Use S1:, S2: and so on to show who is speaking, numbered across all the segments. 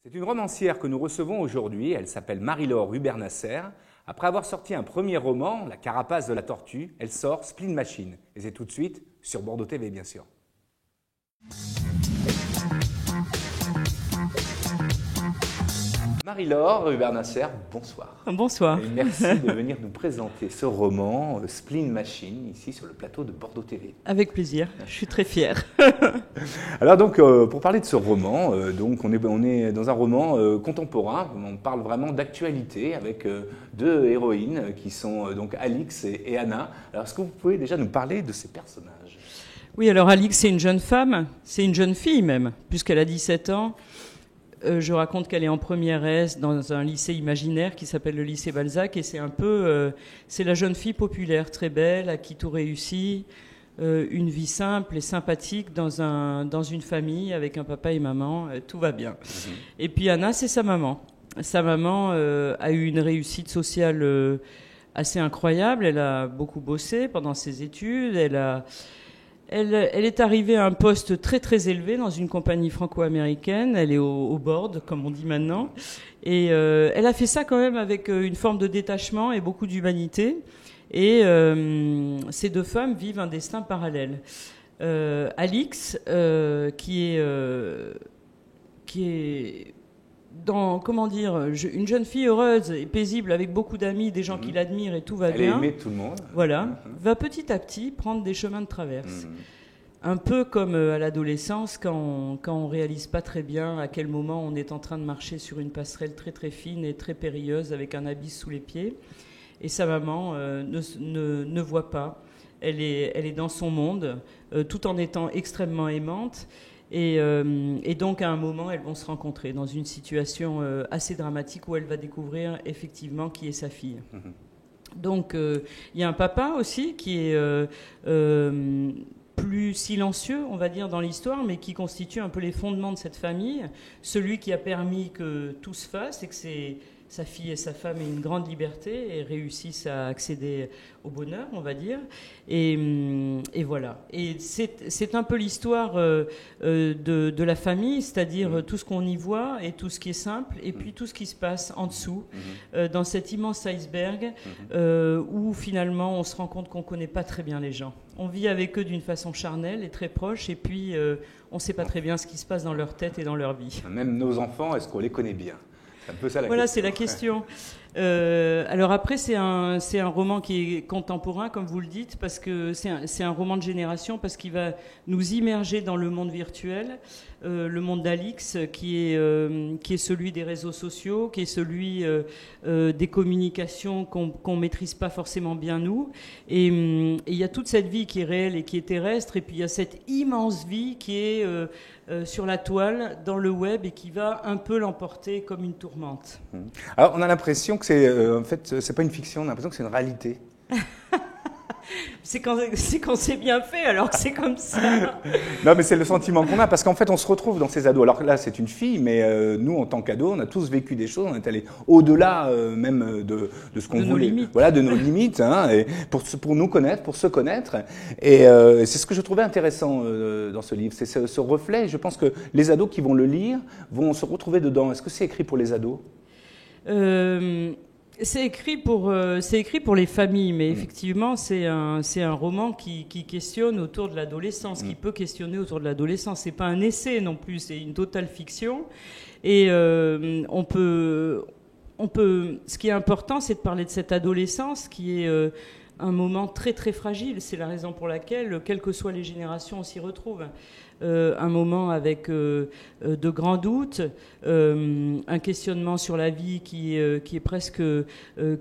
S1: C'est une romancière que nous recevons aujourd'hui, elle s'appelle Marie-Laure Hubert-Nasser. Après avoir sorti un premier roman, La carapace de la tortue, elle sort Spleen Machine. Et c'est tout de suite sur Bordeaux TV, bien sûr. Marie-Laure Hubert-Nasser, bonsoir.
S2: Bonsoir.
S1: Et merci de venir nous présenter ce roman, Spleen Machine, ici sur le plateau de Bordeaux TV.
S2: Avec plaisir, je suis très fière.
S1: Alors donc, pour parler de ce roman, donc on est dans un roman contemporain, on parle vraiment d'actualité avec deux héroïnes qui sont donc Alix et Anna. Alors est-ce que vous pouvez déjà nous parler de ces personnages ?
S2: Oui, alors Alix, c'est une jeune femme, c'est une jeune fille même, puisqu'elle a 17 ans. Je raconte qu'elle est en première S dans un lycée imaginaire qui s'appelle le lycée Balzac, et c'est un peu, c'est la jeune fille populaire, très belle, à qui tout réussit, une vie simple et sympathique dans une famille avec un papa et maman, tout va bien. Et puis Anna, c'est sa maman. Sa maman a eu une réussite sociale assez incroyable. Elle a beaucoup bossé pendant ses études. Elle est arrivée à un poste très très élevé dans une compagnie franco-américaine. Elle est au board, comme on dit maintenant. Et elle a fait ça quand même avec une forme de détachement et beaucoup d'humanité. Et ces deux femmes vivent un destin parallèle. Alix, qui est dans, comment dire, une jeune fille heureuse et paisible avec beaucoup d'amis, des gens qui l'admirent et tout va bien.
S1: Elle est aimée de tout le monde.
S2: Voilà, va petit à petit prendre des chemins de traverse. Un peu comme à l'adolescence, quand on réalise pas très bien à quel moment on est en train de marcher sur une passerelle très très fine et très périlleuse avec un abysse sous les pieds. Et sa maman ne voit pas. Elle est dans son monde, tout en étant extrêmement aimante. Et donc, à un moment, elles vont se rencontrer dans une situation assez dramatique où elle va découvrir effectivement qui est sa fille. Donc, il y a un papa aussi qui est plus silencieux, on va dire, dans l'histoire, mais qui constitue un peu les fondements de cette famille. Celui qui a permis que tout se fasse et que sa fille et sa femme aient une grande liberté et réussissent à accéder au bonheur, on va dire. Et voilà. Et c'est un peu l'histoire de la famille, c'est-à-dire tout ce qu'on y voit et tout ce qui est simple, et puis tout ce qui se passe en dessous, dans cet immense iceberg où finalement on se rend compte qu'on ne connaît pas très bien les gens. On vit avec eux d'une façon charnelle et très proche, et puis on ne sait pas très bien ce qui se passe dans leur tête et dans leur vie.
S1: Même nos enfants, est-ce qu'on les connaît bien ? C'est un peu ça la
S2: voilà,
S1: question.
S2: C'est la question. Alors après, c'est un roman qui est contemporain, comme vous le dites, parce que c'est un roman de génération, parce qu'il va nous immerger dans le monde virtuel, le monde d'Alix, qui est celui des réseaux sociaux, qui est celui des communications qu'on maîtrise pas forcément bien nous. Et il y a toute cette vie qui est réelle et qui est terrestre, et puis il y a cette immense vie qui est sur la toile, dans le web, et qui va un peu l'emporter comme une tourmente.
S1: Alors, on a l'impression que en fait, c'est pas une fiction, on a l'impression que c'est une réalité.
S2: C'est quand c'est bien fait, alors que c'est comme ça.
S1: Non, mais c'est le sentiment qu'on a, parce qu'en fait, on se retrouve dans ces ados. Alors là, c'est une fille, mais nous, en tant qu'ados, on a tous vécu des choses, on est allé au-delà même de ce qu'on voulait. Voilà, de nos limites, hein, et pour nous connaître, pour se connaître. Et c'est ce que je trouvais intéressant dans ce livre, c'est ce reflet. Je pense que les ados qui vont le lire vont se retrouver dedans. Est-ce que c'est écrit pour les ados ?
S2: C'est écrit pour les familles, mais effectivement, c'est un roman qui questionne autour de l'adolescence, qui peut questionner autour de l'adolescence. C'est pas un essai non plus, c'est une totale fiction. Et on peut. Ce qui est important, c'est de parler de cette adolescence qui est un moment très très fragile. C'est la raison pour laquelle, quelles que soient les générations, on s'y retrouve. Un moment avec de grands doutes, un questionnement sur la vie qui est presque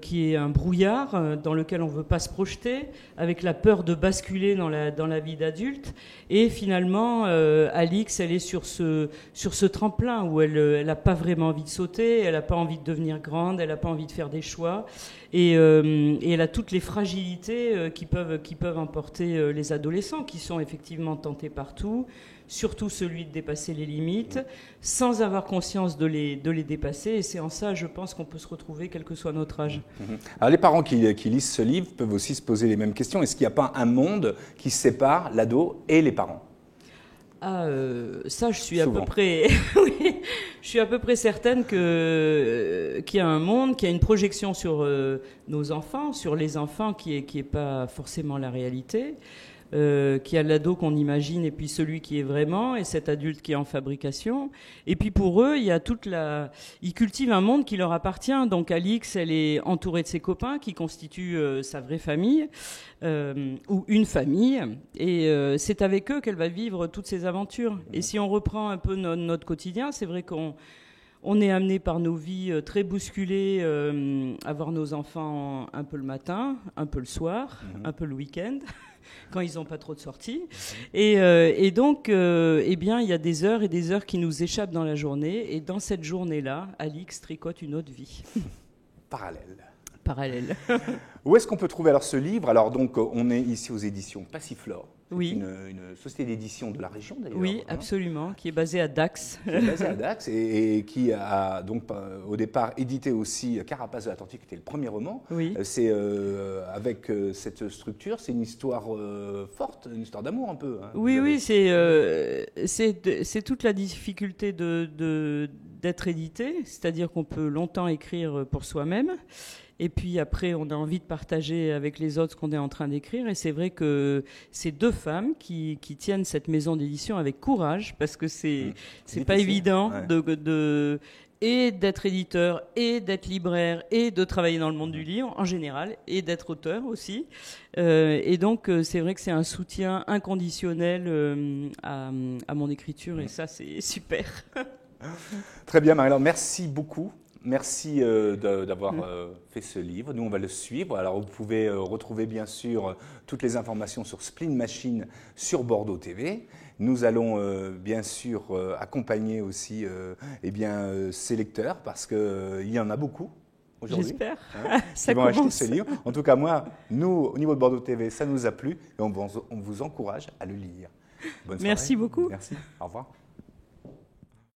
S2: qui est un brouillard dans lequel on ne veut pas se projeter, avec la peur de basculer dans la vie d'adulte. Et finalement, Alix, elle est sur ce tremplin où elle n'a pas vraiment envie de sauter, elle n'a pas envie de devenir grande, elle n'a pas envie de faire des choix. Et elle a toutes les fragilités qui peuvent emporter les adolescents, qui sont effectivement tentés partout, surtout celui de dépasser les limites, sans avoir conscience de les dépasser. Et c'est en ça, je pense, qu'on peut se retrouver, quel que soit notre âge.
S1: Alors les parents qui lisent ce livre peuvent aussi se poser les mêmes questions. Est-ce qu'il n'y a pas un monde qui sépare l'ado et les parents ?
S2: Ça, je suis à
S1: Souvent.
S2: peu près, oui, je suis à peu près certaine qu'il y a un monde, qu'il y a une projection sur nos enfants, sur les enfants, qui est pas forcément la réalité. Qu'il y a l'ado qu'on imagine et puis celui qui est vraiment, et cet adulte qui est en fabrication. Et puis pour eux, il y a ils cultivent un monde qui leur appartient. Donc Alix, elle est entourée de ses copains qui constituent sa vraie famille, ou une famille, et c'est avec eux qu'elle va vivre toutes ses aventures. Et si on reprend un peu notre quotidien, c'est vrai qu'on est amené par nos vies très bousculées à voir nos enfants un peu le matin, un peu le soir, un peu le week-end, quand ils n'ont pas trop de sorties. Et donc, eh bien, il y a des heures et des heures qui nous échappent dans la journée. Et dans cette journée-là, Alix tricote une autre vie. Parallèle.
S1: Où est-ce qu'on peut trouver alors ce livre? Alors donc, on est ici aux éditions Passiflore.
S2: Oui.
S1: Une société d'édition de la région d'ailleurs.
S2: Oui, absolument, qui est basée à Dax.
S1: Qui est basée à Dax et qui a donc au départ édité aussi Carapace de l'Atlantique, qui était le premier roman.
S2: Oui.
S1: C'est avec cette structure, c'est une histoire forte, une histoire d'amour un peu. Hein,
S2: oui, c'est toute la difficulté d'être édité, c'est-à-dire qu'on peut longtemps écrire pour soi-même. Et puis après, on a envie de partager avec les autres ce qu'on est en train d'écrire. Et c'est vrai que c'est deux femmes qui tiennent cette maison d'édition avec courage, parce que c'est pas évident et d'être éditeur, et d'être libraire, et de travailler dans le monde du livre en général, et d'être auteur aussi. Et donc, c'est vrai que c'est un soutien inconditionnel à mon écriture, et ça, c'est super.
S1: Très bien, Marie-Laure, merci beaucoup. Merci d'avoir fait ce livre. Nous, on va le suivre. Alors, vous pouvez retrouver, bien sûr, toutes les informations sur Spleen Machine sur Bordeaux TV. Nous allons, bien sûr, accompagner aussi ces lecteurs, parce qu'il y en a beaucoup aujourd'hui.
S2: J'espère.
S1: Qui vont acheter ce livre. En tout cas, nous, au niveau de Bordeaux TV, ça nous a plu. Et on vous encourage à le lire. Bonne soirée.
S2: Merci beaucoup.
S1: Merci. Au revoir.